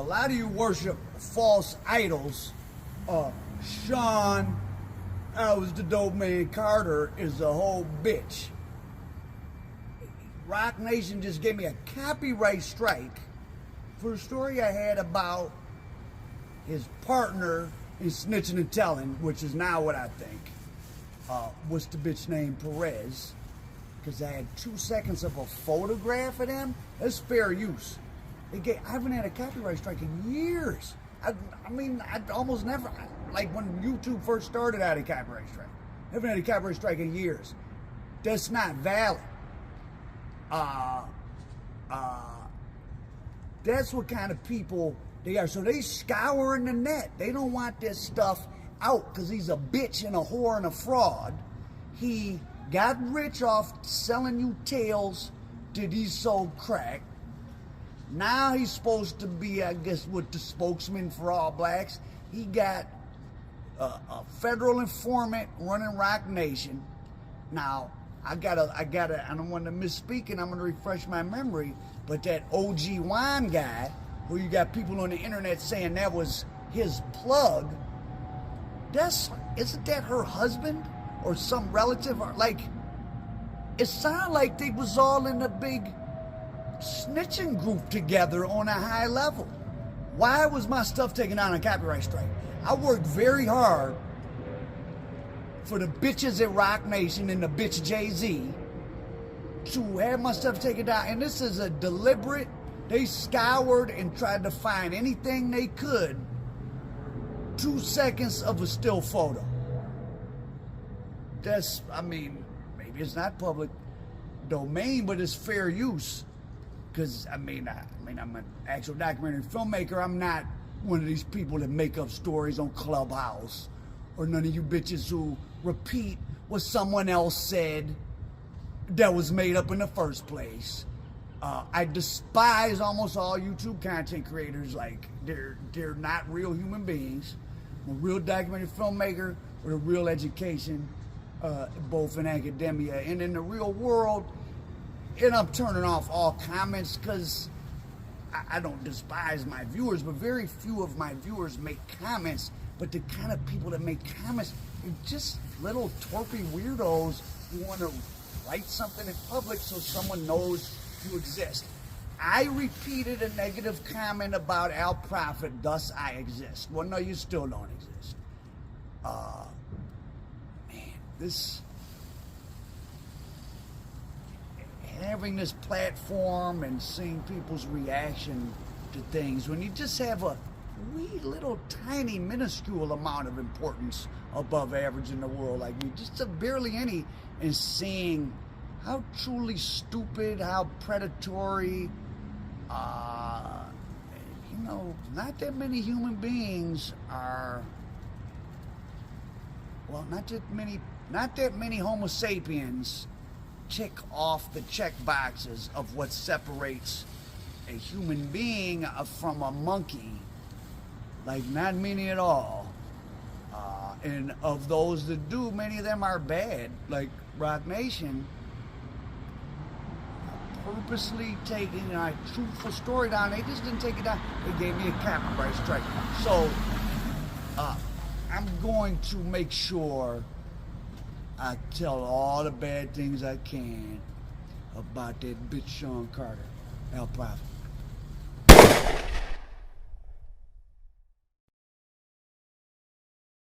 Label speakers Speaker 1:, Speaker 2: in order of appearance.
Speaker 1: lot of you worship false idols. Sean, I was the dope man Carter, is a whole bitch. Rock Nation just gave me a copyright strike for a story I had about his partner in snitching and telling, which is now what I think. What's the bitch named Perez? Because I had 2 seconds of a photograph of them. That's fair use. I haven't had a copyright strike in years. I mean, I almost never, like when YouTube first started, I had a copyright strike. I haven't had a copyright strike in years. That's not valid. That's what kind of people they are. So they scouring the net. They don't want this stuff out because he's a bitch and a whore and a fraud. He got rich off selling you tales that he sold crack. Now he's supposed to be, I guess, with the spokesman for All Blacks. He got a federal informant running Rock Nation. Now, I don't want to misspeak and I'm going to refresh my memory, but that OG Juan guy, who you got people on the internet saying that was his plug, isn't that her husband or some relative? Like, it sounded like they was all in a big snitching group together on a high level. Why was my stuff taken down on copyright strike? I worked very hard for the bitches at Rock Nation and the bitch Jay-Z to have my stuff taken down. And this is a deliberate, they scoured and tried to find anything they could. 2 seconds of a still photo. That's, I mean, maybe it's not public domain, but it's fair use. Because, I mean, I'm an actual documentary filmmaker. I'm not one of these people that make up stories on Clubhouse, or none of you bitches who repeat what someone else said that was made up in the first place. I despise almost all YouTube content creators. Like, they're not real human beings. I'm a real documentary filmmaker with a real education, both in academia and in the real world. And I'm turning off all comments because I don't despise my viewers, but very few of my viewers make comments. But the kind of people that make comments are just little twerpy weirdos who want to write something in public so someone knows you exist. I repeated a negative comment about Alprophit, thus I exist. Well, no, you still don't exist. Having this platform and seeing people's reaction to things, when you just have a wee little tiny minuscule amount of importance above average in the world, like me, just barely any, and seeing how truly stupid, how predatory, not that many human beings are, well, not that many Homo sapiens tick off the check boxes of what separates a human being from a monkey. Like, not many at all. And of those that do, many of them are bad. Like Rock Nation, purposely taking a truthful story down. They just didn't take it down. They gave me a copyright strike. So I'm going to make sure I tell all the bad things I can about that bitch Sean Carter, Alprophit.